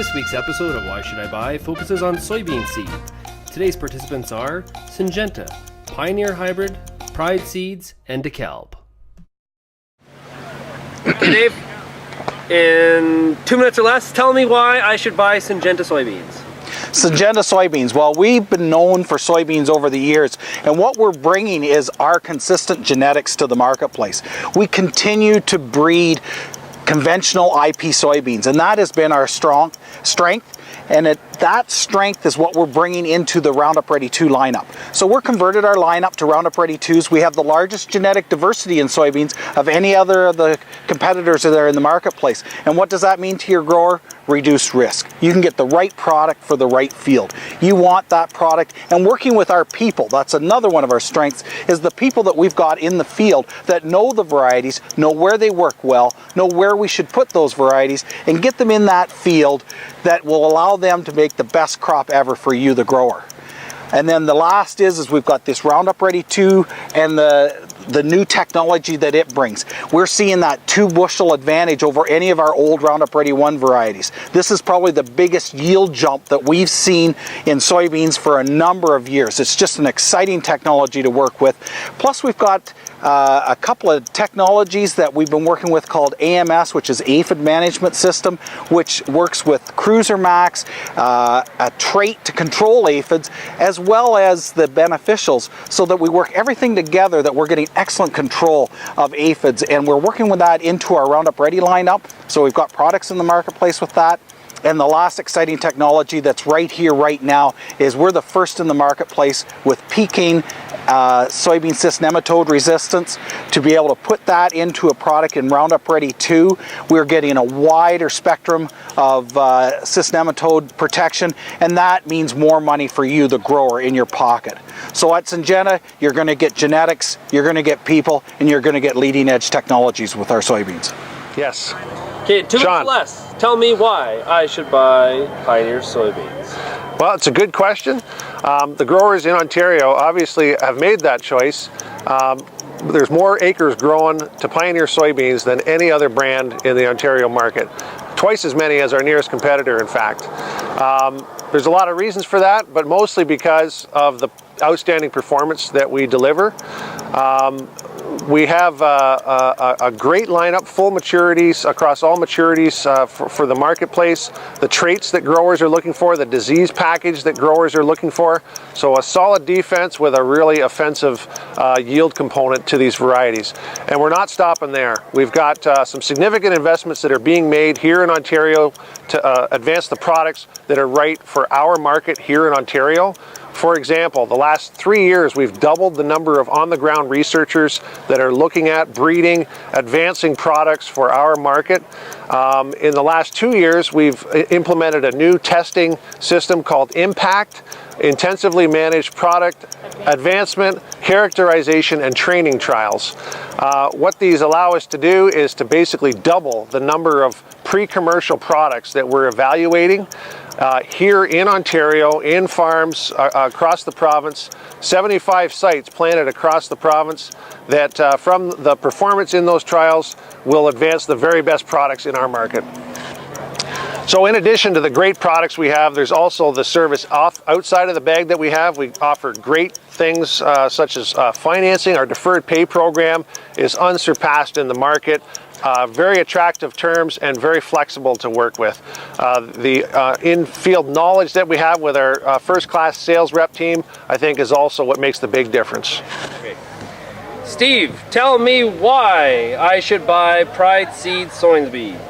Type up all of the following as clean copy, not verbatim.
This week's episode of Why Should I Buy focuses on soybean seed. Today's participants are Syngenta, Pioneer Hybrid, Pride Seeds, and Dekalb. Hey Dave, in 2 minutes or less, tell me why I should buy Syngenta soybeans. Syngenta soybeans. Well, we've been known for soybeans over the years, and what we're bringing is our consistent genetics to the marketplace. We continue to breed conventional IP soybeans, and that has been our strength, and that strength is what we're bringing into the Roundup Ready 2 lineup. So we're converted our lineup to Roundup Ready 2s. We have the largest genetic diversity in soybeans of any other of the competitors that are in the marketplace. And what does that mean to your grower? Reduced risk. You can get the right product for the right field. You want that product, and working with our people, that's another one of our strengths, is the people that we've got in the field that know the varieties, know where they work well, know where we should put those varieties, and get them in that field that will allow them to make the best crop ever for you, the grower. And then the last is we've got this Roundup Ready 2 and the new technology that it brings. We're seeing that 2 bushel advantage over any of our old Roundup Ready 1 varieties. This is probably the biggest yield jump that we've seen in soybeans for a number of years. It's just an exciting technology to work with. Plus we've got a couple of technologies that we've been working with called AMS, which is Aphid Management System, which works with Cruiser Max, a trait to control aphids, as well as the beneficials, so that we work everything together, that we're getting excellent control of aphids, and we're working with that into our Roundup Ready lineup. So we've got products in the marketplace with that. And the last exciting technology that's right here, right now, is we're the first in the marketplace with Peking soybean cyst nematode resistance. To be able to put that into a product in Roundup Ready 2, we're getting a wider spectrum of cyst nematode protection, and that means more money for you, the grower, in your pocket. So at Syngenta, you're going to get genetics, you're going to get people, and you're going to get leading edge technologies with our soybeans. Yes. Okay, 2 minutes less. Tell me why I should buy Pioneer soybeans. Well, it's a good question. The growers in Ontario obviously have made that choice. There's more acres grown to Pioneer soybeans than any other brand in the Ontario market. Twice as many as our nearest competitor, in fact. There's a lot of reasons for that, but mostly because of the outstanding performance that we deliver. We have a great lineup, full maturities across all maturities for the marketplace, the traits that growers are looking for, the disease package that growers are looking for. So a solid defense with a really offensive yield component to these varieties. And we're not stopping there. We've got some significant investments that are being made here in Ontario to advance the products that are right for our market here in Ontario. For example, the last 3 years, we've doubled the number of on-the-ground researchers that are looking at breeding, advancing products for our market. In the last 2 years, we've implemented a new testing system called Impact, intensively managed product advancement, characterization, and training trials. What these allow us to do is to basically double the number of pre-commercial products that we're evaluating here in Ontario, in farms across the province, 75 sites planted across the province that from the performance in those trials will advance the very best products in our market. So in addition to the great products we have, there's also the service outside of the bag that we have. We offer great things such as financing. Our deferred pay program is unsurpassed in the market. Very attractive terms and very flexible to work with. The in-field knowledge that we have with our first-class sales rep team, I think, is also what makes the big difference. Steve, tell me why I should buy Pride Seeds soybeans.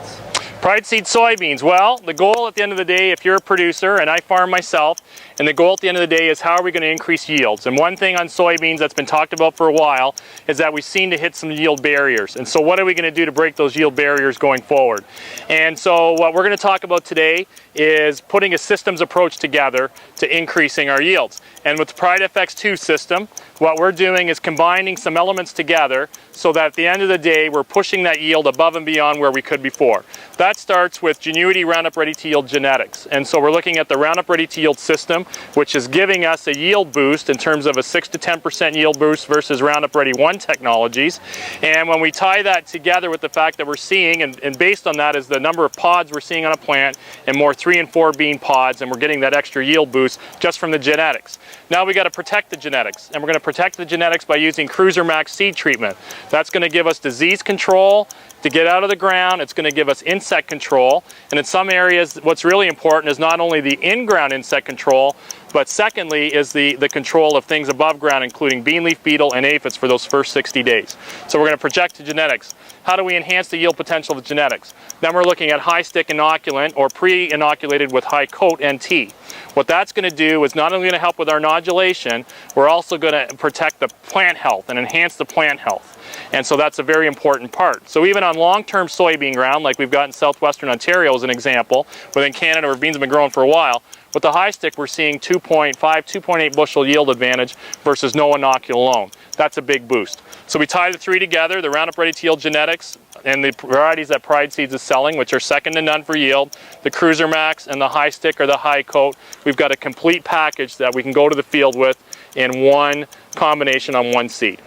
Pride Seed soybeans. Well, the goal at the end of the day, if you're a producer, and I farm myself, and the goal at the end of the day is how are we going to increase yields? And one thing on soybeans that's been talked about for a while is that we seem to hit some yield barriers. And so what are we going to do to break those yield barriers going forward? And so what we're going to talk about today is putting a systems approach together to increasing our yields. And with the Pride FX2 system, what we're doing is combining some elements together so that at the end of the day, we're pushing that yield above and beyond where we could before. That that starts with Genuity Roundup Ready to Yield genetics. And so we're looking at the Roundup Ready to Yield system, which is giving us a yield boost in terms of a 6 to 10% yield boost versus Roundup Ready 1 technologies. And when we tie that together with the fact that we're seeing, and based on that is the number of pods we're seeing on a plant, and more 3 and 4 bean pods, and we're getting that extra yield boost just from the genetics. Now we got to protect the genetics, and we're going to protect the genetics by using Cruiser Max seed treatment. That's going to give us disease control to get out of the ground. It's going to give us insect control, and in some areas what's really important is not only the in-ground insect control, but secondly is the control of things above ground, including bean leaf beetle and aphids for those first 60 days. So we're going to project the genetics. How do we enhance the yield potential of the genetics? Then we're looking at high stick inoculant or pre-inoculated with high coat NT. What that's going to do is not only going to help with our nodulation, we're also going to protect the plant health and enhance the plant health. And so that's a very important part. So even on long-term soybean ground, like we've got in southwestern Ontario as an example, within Canada where beans have been growing for a while, with the high stick we're seeing 2.5, 2.8 bushel yield advantage versus no inoculant alone. That's a big boost. So we tie the three together, the Roundup Ready to Yield genetics and the varieties that Pride Seeds is selling, which are second to none for yield, the Cruiser Max and the high stick or the high coat. We've got a complete package that we can go to the field with in one combination on one seed.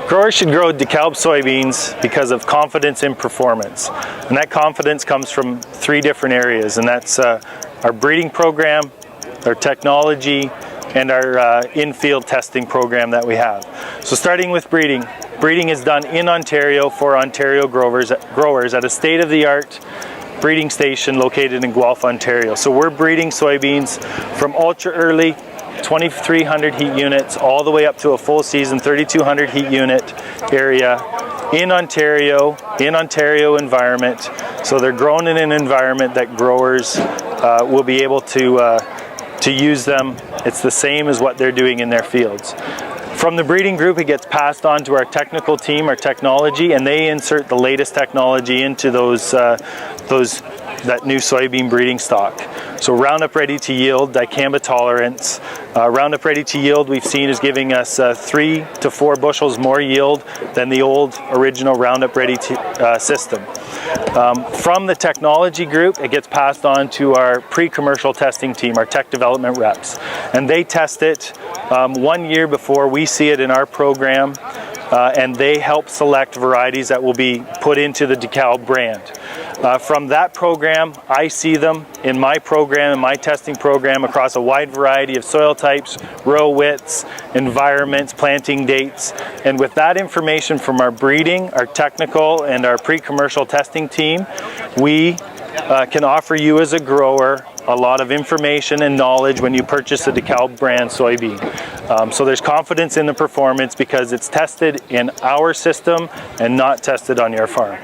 Growers should grow DeKalb soybeans because of confidence in performance. And that confidence comes from 3 different areas, and that's our breeding program, our technology, and our in-field testing program that we have. So starting with breeding. Breeding is done in Ontario for Ontario growers at a state-of-the-art breeding station located in Guelph, Ontario. So we're breeding soybeans from ultra early 2,300 heat units all the way up to a full season 3,200 heat unit area in Ontario environment. So they're grown in an environment that growers will be able to use them. It's the same as what they're doing in their fields. From the breeding group, it gets passed on to our technical team, our technology, and they insert the latest technology into that new soybean breeding stock. So Roundup Ready to Yield, dicamba tolerance. Roundup Ready to Yield we've seen is giving us 3 to 4 bushels more yield than the old original Roundup Ready to system. From the technology group, it gets passed on to our pre-commercial testing team, our tech development reps. And they test it 1 year before we see it in our program, and they help select varieties that will be put into the DeKalb brand. From that program, I see them in my program, in my testing program, across a wide variety of soil types, row widths, environments, planting dates. And with that information from our breeding, our technical, and our pre-commercial testing team, we can offer you as a grower a lot of information and knowledge when you purchase a DeKalb brand soybean. So there's confidence in the performance because it's tested in our system and not tested on your farm.